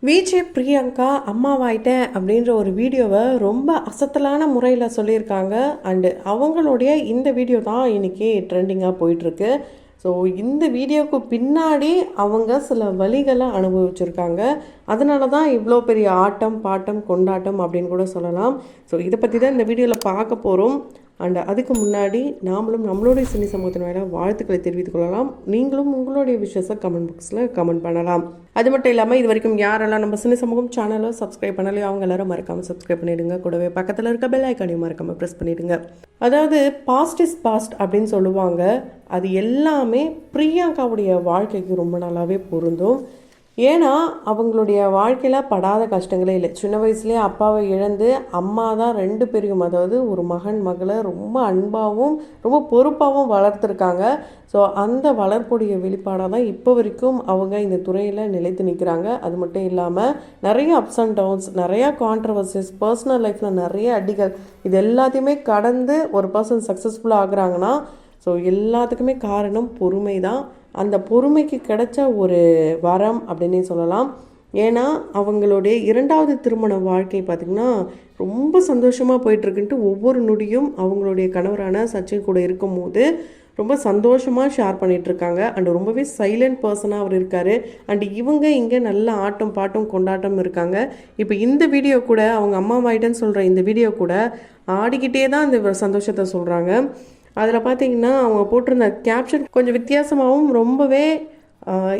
VJ Priyanka அம்மாவாயிட்டேன் அப்படின்ற ஒரு வீடியோவை ரொம்ப அசத்தலான முறையில் சொல்லியிருக்காங்க. அண்டு அவங்களுடைய இந்த வீடியோ தான் இன்றைக்கி ட்ரெண்டிங்காக போயிட்டுருக்கு. ஸோ இந்த வீடியோவுக்கு பின்னாடி அவங்க சில வழிகளை அனுபவிச்சிருக்காங்க. அதனால தான் இவ்வளோ பெரிய ஆட்டம் பாட்டம் கொண்டாட்டம் அப்படின்னு கூட சொல்லலாம். ஸோ இதை பற்றி தான் இந்த வீடியோவில் பார்க்க போகிறோம். அண்ட் அதுக்கு முன்னாடி நாமளும் நம்மளுடைய சினி சமூகத்தின் மேலே வாழ்த்துக்களை தெரிவித்துக் கொள்ளலாம். நீங்களும் உங்களுடைய விஷயத்தை கமெண்ட் பாக்ஸில் கமெண்ட் பண்ணலாம். அது மட்டும் இல்லாமல் இது வரைக்கும் யாரெல்லாம் நம்ம சினி சமூகம் சேனலை சப்ஸ்கிரைப் பண்ணலையோ அவங்க எல்லாரும் மறக்காமல் சப்ஸ்கிரைப் பண்ணிவிடுங்க. கூடவே பக்கத்தில் இருக்க பெல் ஐக்கானையும் மறக்காமல் ப்ரெஸ் பண்ணிவிடுங்க. அதாவது பாஸ்ட் இஸ் பாஸ்ட் அப்படின்னு சொல்லுவாங்க. அது எல்லாமே பிரியங்காவுடைய வாழ்க்கைக்கு ரொம்ப நல்லாவே பொருந்தும். ஏன்னா அவங்களுடைய வாழ்க்கையில் படாத கஷ்டங்களே இல்லை. சின்ன வயசுலேயே அப்பாவை இழந்து அம்மா தான் 2 பேரையும், அதாவது ஒரு மகன் மகளை ரொம்ப அன்பாகவும் ரொம்ப பொறுப்பாகவும் வளர்த்துருக்காங்க. ஸோ அந்த வளர்ப்புடைய வெளிப்பாடாக தான் இப்போ வரைக்கும் அவங்க இந்த துறையில் நிலைத்து நிற்கிறாங்க. அது மட்டும் இல்லாமல் நிறைய அப்ஸ் அண்ட் டவுன்ஸ், நிறையா கான்ட்ரவர்சிஸ், பர்சனல் லைஃப்பில் நிறைய அடிகள், இது எல்லாத்தையுமே கடந்து ஒரு பர்சன் சக்ஸஸ்ஃபுல்லாக ஆகுறாங்கன்னா ஸோ எல்லாத்துக்குமே காரணம் பொறுமை தான். அந்த பொறுமைக்கு கிடைச்ச ஒரு வரம் அப்படின்னே சொல்லலாம். ஏன்னா அவங்களுடைய 2வது திருமண வாழ்க்கை பார்த்திங்கன்னா ரொம்ப சந்தோஷமாக போயிட்டுருக்குன்ட்டு ஒவ்வொரு நொடியும் அவங்களுடைய கணவரான சச்சின் கூட இருக்கும்போது ரொம்ப சந்தோஷமாக ஷேர் பண்ணிகிட்ருக்காங்க. அண்ட் ரொம்பவே சைலண்ட் பர்சனாக அவர் இருக்கார். அண்ட் இவங்க இங்கே நல்ல ஆட்டம் பாட்டம் கொண்டாட்டம் இருக்காங்க. இப்போ இந்த வீடியோ கூட அவங்க அம்மாவாயிட்டேன்னு சொல்கிற இந்த வீடியோ கூட ஆடிக்கிட்டே தான் இந்த சந்தோஷத்தை சொல்கிறாங்க. அதில் பார்த்தீங்கன்னா அவங்க போட்டிருந்த கேப்ஷன் கொஞ்சம் வித்தியாசமாகவும் ரொம்பவே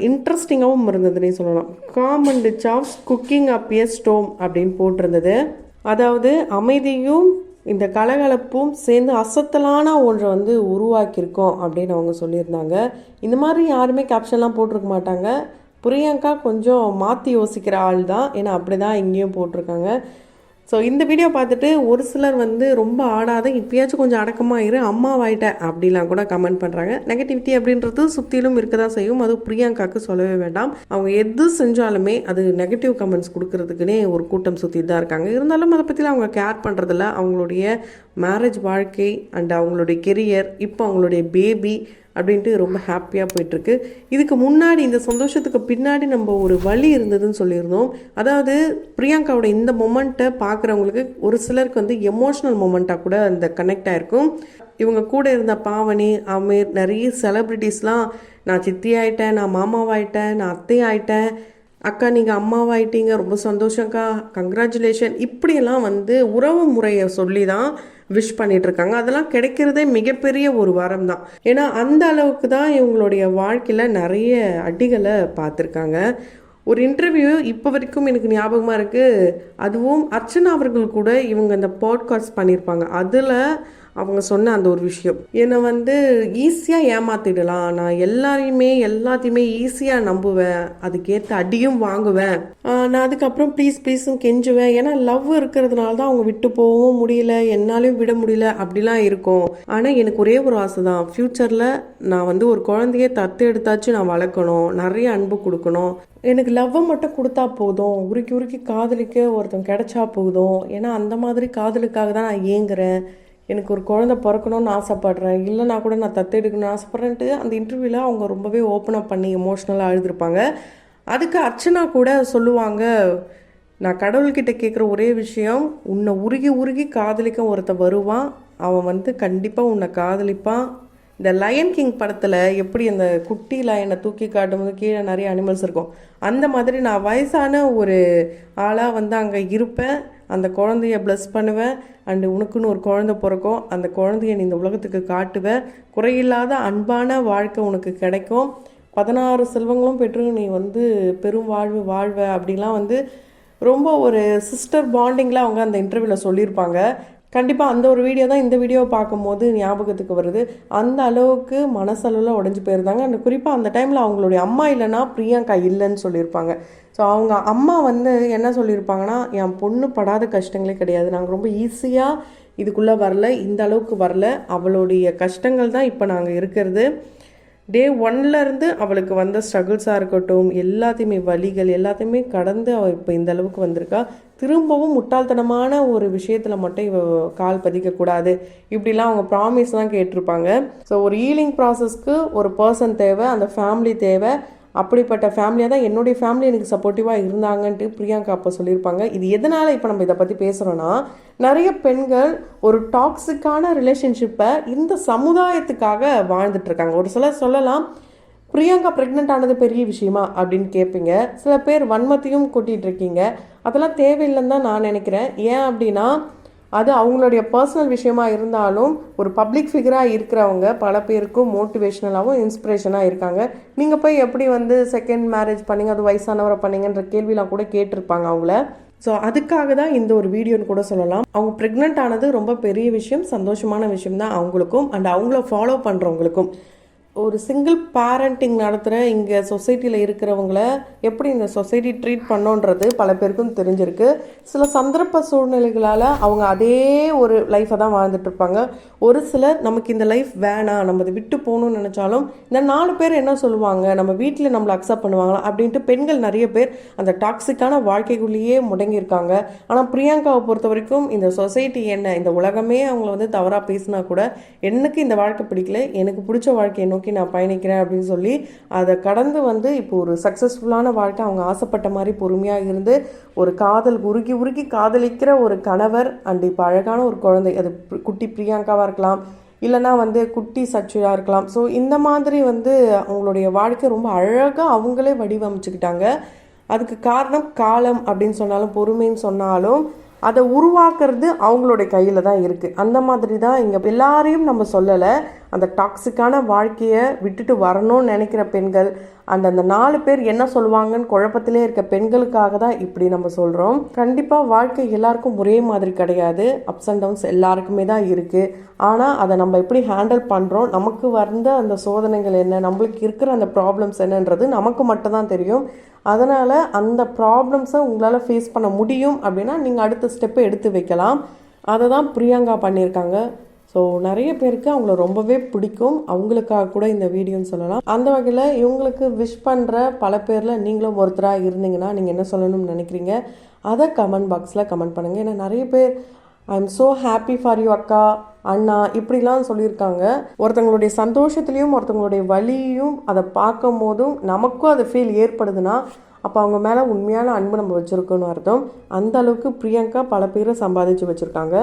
இன்ட்ரெஸ்டிங்காகவும் இருந்ததுன்னே சொல்லலாம். Com and chops cooking up a storm அப்படின்னு போட்டிருந்தது. அதாவது அமைதியும் இந்த கலகலப்பும் சேர்ந்து அசத்தலான ஒன்றை உருவாக்கியிருக்கோம் அப்படின்னு அவங்க சொல்லியிருந்தாங்க. இந்த மாதிரி யாருமே கேப்ஷன்லாம் போட்டிருக்க மாட்டாங்க. பிரியங்கா கொஞ்சம் மாற்றி யோசிக்கிற ஆள் தான். ஏன்னா அப்படி தான் இங்கேயும் போட்டிருக்காங்க. ஸோ இந்த வீடியோ பார்த்துட்டு ஒரு சிலர் ரொம்ப ஆடாத, இப்பயாச்சும் கொஞ்சம் அடக்கமாக இரு, அம்மாவாயிட்ட அப்படிலாம் கூட கமெண்ட் பண்ணுறாங்க. நெகட்டிவிட்டி அப்படின்றது சுற்றிலும் இருக்க தான் செய்யும். அது பிரியங்காவுக்கு சொல்லவே வேண்டாம். அவங்க எது செஞ்சாலுமே அது நெகட்டிவ் கமெண்ட்ஸ் கொடுக்கறதுக்குன்னே ஒரு கூட்டம் சுற்றிட்டு தான் இருக்காங்க. இருந்தாலும் அதை பற்றிலாம் அவங்க கேர் பண்ணுறதில்ல. அவங்களுடைய மேரேஜ் வாழ்க்கை அண்ட் அவங்களுடைய கெரியர், இப்போ அவங்களுடைய பேபி அப்படின்ட்டு ரொம்ப ஹாப்பியாக போயிட்டுருக்கு. இதுக்கு முன்னாடி இந்த சந்தோஷத்துக்கு பின்னாடி நம்ம ஒரு வழி இருந்ததுன்னு சொல்லியிருந்தோம். அதாவது பிரியங்காவோட இந்த மொமெண்ட்டை பார்க்குறவங்களுக்கு ஒரு சிலருக்கு எமோஷ்னல் மொமெண்ட்டாக கூட அந்த கனெக்ட் ஆகிருக்கும். இவங்க கூட இருந்த பாவனி, அமீர், நிறைய செலிப்ரிட்டிஸ்லாம் நான் சித்தி ஆகிட்டேன், நான் மாமாவாயிட்டேன், நான் அத்தை ஆகிட்டேன், அக்கா நீங்கள் அம்மாவாயிட்டீங்க, ரொம்ப சந்தோஷம்க்கா, கங்க்ராச்சுலேஷன், இப்படியெல்லாம் உறவு முறையை சொல்லி தான் விஷ் பண்ணிகிட்ருக்காங்க. அதெல்லாம் கிடைக்கிறதே மிகப்பெரிய ஒரு வரம் தான். ஏன்னா அந்த அளவுக்கு தான் இவங்களுடைய வாழ்க்கையில் நிறைய அடிகளை பார்த்துருக்காங்க. ஒரு இன்டர்வியூ இப்போ வரைக்கும் எனக்கு ஞாபகமாக இருக்குது. அதுவும் அர்ச்சனா அவர்கள் கூட இவங்க இந்த பாட்காஸ்ட் பண்ணியிருப்பாங்க. அதில் அவங்க சொன்ன அந்த ஒரு விஷயம், என்னை ஈஸியாக ஏமாத்திடலாம், நான் எல்லாத்தையுமே ஈஸியாக நம்புவேன், அதுக்கேற்ற அடியும் வாங்குவேன், நான் அதுக்கப்புறம் ப்ளீஸ்ன்னு கெஞ்சுவேன். ஏன்னா லவ் இருக்கிறதுனால தான் அவங்க விட்டு போகவும் முடியல, என்னாலையும் விட முடியல, அப்படிலாம் இருக்கும். ஆனால் எனக்கு ஒரே ஒரு ஆசை தான், ஃப்யூச்சரில் நான் ஒரு குழந்தைய தத்து எடுத்தாச்சு நான் வளர்க்கணும், நிறைய அன்பு கொடுக்கணும், எனக்கு லவ்வை மட்டும் கொடுத்தா போதும், உருக்கி காதலிக்க ஒருத்தன் கிடைச்சா போதும், ஏன்னா அந்த மாதிரி காதலுக்காக தான் நான் ஏங்குறேன், எனக்கு ஒரு குழந்தை பிறக்கணும்னு ஆசைப்பட்றேன், இல்லைனா கூட நான் தத்தெடுக்கணும்னு ஆசைப்பட்றேன்ட்டு அந்த இன்டர்வியூவில் அவங்க ரொம்பவே ஓப்பனப் பண்ணி எமோஷ்னலாக அழுதுருப்பாங்க. அதுக்கு அர்ச்சனா கூட சொல்லுவாங்க, நான் கடவுள்கிட்ட கேட்குற ஒரே விஷயம், உன்னை உருகி காதலிக்க ஒருத்தன் வருவான், அவன் கண்டிப்பாக உன்னை காதலிப்பான். இந்த லயன் கிங் படத்தில் எப்படி அந்த குட்டி லயனை தூக்கி காட்டும்போது கீழே நிறைய அனிமல்ஸ் இருக்கும், அந்த மாதிரி நான் வயசான ஒரு ஆளாக அங்கே இருப்பேன், அந்த குழந்தைய ப்ளஸ் பண்ணுவேன், அண்டு உனக்குன்னு ஒரு குழந்தை பிறக்கும், அந்த குழந்தைய நீ இந்த உலகத்துக்கு காட்டுவேன், குறையில்லாத அன்பான வாழ்க்கை உனக்கு கிடைக்கும், 16 செல்வங்களும் பெற்று நீ பெரும் வாழ்வ அப்படிலாம் ரொம்ப ஒரு சிஸ்டர் பாண்டிங்கில் அவங்க அந்த இன்டர்வியூவில் சொல்லியிருப்பாங்க. கண்டிப்பாக அந்த ஒரு வீடியோ தான் இந்த வீடியோவை பார்க்கும்போது ஞாபகத்துக்கு வருது. அந்த அளவுக்கு மனசளவில் உடஞ்சி போயிருந்தாங்க. அந்த குறிப்பாக அந்த டைமில் அவங்களுடைய அம்மா இல்லைன்னா பிரியங்கா இல்லைன்னு சொல்லியிருப்பாங்க. ஸோ அவங்க அம்மா என்ன சொல்லியிருப்பாங்கன்னா, என் பொண்ணு படாத கஷ்டங்களே கிடையாது, நாங்கள் ரொம்ப ஈஸியாக இதுக்குள்ளே வரல, இந்த அளவுக்கு வரல, அவளுடைய கஷ்டங்கள் தான் இப்போ நாங்கள் இருக்கிறது, டே 1லேருந்து அவளுக்கு வந்த ஸ்ட்ரகிள்ஸாக இருக்கட்டும், எல்லாத்தையுமே வலிகள் எல்லாத்தையுமே கடந்து அவள் இப்போ இந்த அளவுக்கு வந்திருக்கா. திரும்பவும் முட்டாள்தனமான ஒரு விஷயத்தில் மட்டும் இவ கால் பதிக்கக்கூடாது, இப்படிலாம் அவங்க ப்ராமிஸ்லாம் கேட்டிருப்பாங்க. ஸோ ஒரு ஹீலிங் ப்ராசஸ்க்கு ஒரு பர்சன் தேவை, அந்த ஃபேமிலி தேவை, அப்படிப்பட்ட ஃபேமிலியாக தான் என்னுடைய ஃபேமிலி எனக்கு சப்போர்ட்டிவாக இருந்தாங்கன்ட்டு பிரியங்கா அப்போ சொல்லியிருப்பாங்க. இது எதனால் இப்போ நம்ம இதை பற்றி பேசுகிறோன்னா, நிறைய பெண்கள் ஒரு டாக்ஸிக்கான ரிலேஷன்ஷிப்பை இந்த சமுதாயத்துக்காக வாழ்ந்துட்டுருக்காங்க. ஒரு சிலர் சொல்லலாம், பிரியங்கா ப்ரெக்னென்ட் ஆனது பெரிய விஷயமா அப்படின்னு கேட்பீங்க. சில பேர் வன்மத்தையும் கொட்டிகிட்டு இருக்கீங்க. அதெல்லாம் தேவையில்லைன்னு தான் நான் நினைக்கிறேன். ஏன் அப்படின்னா, அது அவங்களுடைய பர்சனல் விஷயமா இருந்தாலும் ஒரு பப்ளிக் ஃபிகராக இருக்கிறவங்க பல பேருக்கும் மோட்டிவேஷ்னலாகவும் இன்ஸ்பிரேஷனாக இருக்காங்க. நீங்கள் போய் எப்படி செகண்ட் மேரேஜ் பண்ணிங்க, அது வயசானவரை பண்ணிங்கன்ற கேள்விலாம் கூட கேட்டிருப்பாங்க அவங்கள. ஸோ அதுக்காக தான் இந்த ஒரு வீடியோன்னு கூட சொல்லலாம். அவங்க ப்ரெக்னென்ட் ஆனது ரொம்ப பெரிய விஷயம், சந்தோஷமான விஷயம் தான் அவங்களுக்கும் அண்ட் அவங்கள ஃபாலோ பண்ணுறவங்களுக்கும். ஒரு சிங்கிள் பேரண்டிங் நடத்துகிற இங்கே சொசைட்டியில் இருக்கிறவங்கள எப்படி இந்த சொசைட்டி ட்ரீட் பண்ணோன்றது பல பேருக்கும் தெரிஞ்சிருக்கு. சில சந்தர்ப்ப சூழ்நிலைகளால் அவங்க அதே ஒரு லைஃப்பை தான் வாழ்ந்துட்டுருப்பாங்க. ஒரு சிலர் நமக்கு இந்த லைஃப் வேணாம், நம்ம அதை விட்டு போகணும்னு நினச்சாலும் இந்த 4 பேர் என்ன சொல்லுவாங்க, நம்ம வீட்டில் நம்மளை அக்செப்ட் பண்ணுவாங்களா அப்படின்ட்டு பெண்கள் நிறைய பேர் அந்த டாக்ஸிக்கான வாழ்க்கைக்குள்ளேயே முடங்கியிருக்காங்க. ஆனால் பிரியங்காவை பொறுத்த வரைக்கும் இந்த சொசைட்டி என்ன, இந்த உலகமே அவங்கள தவறாக பேசினா கூட எனக்கு இந்த வாழ்க்கை பிடிக்கல, எனக்கு பிடிச்ச வாழ்க்கையை நோக்கி நான் பயணிக்கிறேன் அப்படின்னு சொல்லி அதை கடந்து இப்போ ஒரு சக்ஸஸ்ஃபுல்லான வாழ்க்கை அவங்க ஆசைப்பட்ட மாதிரி பொறுமையாக இருந்து ஒரு காதல் உருகி உருகி காதலிக்கிற ஒரு கணவர் அண்ட் இப்போ அழகான ஒரு குழந்தை, அது குட்டி பிரியங்காவாக இருக்கலாம், இல்லைனா குட்டி சச்சுயாக இருக்கலாம். ஸோ இந்த மாதிரி அவங்களுடைய வாழ்க்கை ரொம்ப அழகாக அவங்களே வடிவமைச்சுக்கிட்டாங்க. அதுக்கு காரணம் காலம் அப்படின்னு சொன்னாலும் பொறுமைன்னு சொன்னாலும் அதை உருவாக்குறது அவங்களுடைய கையில் தான் இருக்குது. அந்த மாதிரி தான் இங்கே எல்லாரையும் நம்ம சொல்லலை. அந்த டாக்ஸிக்கான வாழ்க்கையை விட்டுட்டு வரணும்னு நினைக்கிற பெண்கள் அந்த 4 பேர் என்ன சொல்லுவாங்கன்னு குழப்பத்திலே இருக்க பெண்களுக்காக தான் இப்படி நம்ம சொல்கிறோம். கண்டிப்பாக வாழ்க்கை எல்லாருக்கும் ஒரே மாதிரி கிடையாது, அப்ஸ் அண்ட் டவுன்ஸ் எல்லாருக்குமே தான் இருக்குது. ஆனால் அதை நம்ம எப்படி ஹேண்டில் பண்ணுறோம், நமக்கு வந்த அந்த சோதனைகள் என்ன, நம்மளுக்கு இருக்கிற அந்த ப்ராப்ளம்ஸ் என்னன்றது நமக்கு மட்டும்தான் தெரியும். அதனால் அந்த ப்ராப்ளம்ஸை உங்களால் ஃபேஸ் பண்ண முடியும் அப்படின்னா நீங்கள் அடுத்த ஸ்டெப்பை எடுத்து வைக்கலாம். அதை தான் பிரியங்கா பண்ணியிருக்காங்க. ஸோ நிறைய பேருக்கு அவங்கள ரொம்பவே பிடிக்கும், அவங்களுக்காக கூட இந்த வீடியோன்னு சொல்லலாம். அந்த வகையில் இவங்களுக்கு விஷ் பண்ணுற பல பேரில் நீங்களும் ஒருத்தராக இருந்தீங்கன்னா நீங்கள் என்ன சொல்லணும்னு நினைக்கிறீங்க அதை கமெண்ட் பாக்ஸில் கமெண்ட் பண்ணுங்கள். ஏன்னா நிறைய பேர் I am so happy for you அக்கா, அண்ணா இப்படிலாம் சொல்லியிருக்காங்க. ஒருத்தவங்களுடைய சந்தோஷத்துலேயும் ஒருத்தவங்களுடைய வலியும் அதை பார்க்கும் போதும் நமக்கும் அது ஃபீல் ஏற்படுதுன்னா அப்போ அவங்க மேலே உண்மையான அன்பு நம்ம வச்சுருக்கோன்னு அர்த்தம். அந்த அளவுக்கு பிரியங்கா பல பேரை சம்பாதிச்சு வச்சுருக்காங்க.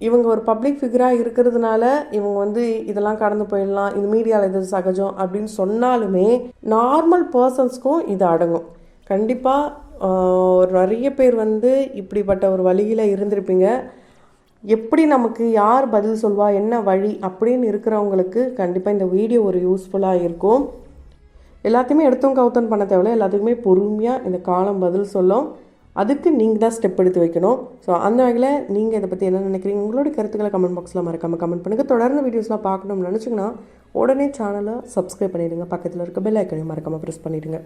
இவங்க ஒரு பப்ளிக் ஃபிகராக இருக்கிறதுனால இவங்க இதெல்லாம் கடந்து போயிடலாம், இது மீடியாவில் இது சகஜம் அப்படின்னு சொன்னாலுமே நார்மல் பர்சன்ஸ்க்கும் இது அடங்கும். கண்டிப்பாக நிறைய பேர் இப்படிப்பட்ட ஒரு வழியில் இருந்திருப்பீங்க. எப்படி நமக்கு யார் பதில் சொல்வா, என்ன வழி அப்படின்னு இருக்கிறவங்களுக்கு கண்டிப்பாக இந்த வீடியோ ஒரு யூஸ்ஃபுல்லாக இருக்கும். எல்லாத்தையுமே எடுத்தும் கவுத்தன் பண்ண தேவையில்ல, எல்லாத்துக்குமே பொறுமையாக இந்த காலம் பதில் சொல்லும். அதுக்கு நீங்கள் தான் ஸ்டெப் எடுத்து வைக்கணும். ஸோ அந்த வகையில் நீங்கள் இதை பற்றி என்ன நினைக்கிறீங்க, உங்களோட கருத்துக்களை கமெண்ட் பாக்ஸில் மறக்காமல் கமெண்ட் பண்ணுங்கள். தொடர்ந்து வீடியோஸ்லாம் பார்க்கணும்னு நினச்சிங்கன்னா உடனே சேனலை சப்ஸ்கிரைப் பண்ணிவிடுங்க, பக்கத்தில் இருக்க பெல் ஐக்கனையும் மறக்காமல் ப்ரெஸ் பண்ணிவிடுங்க.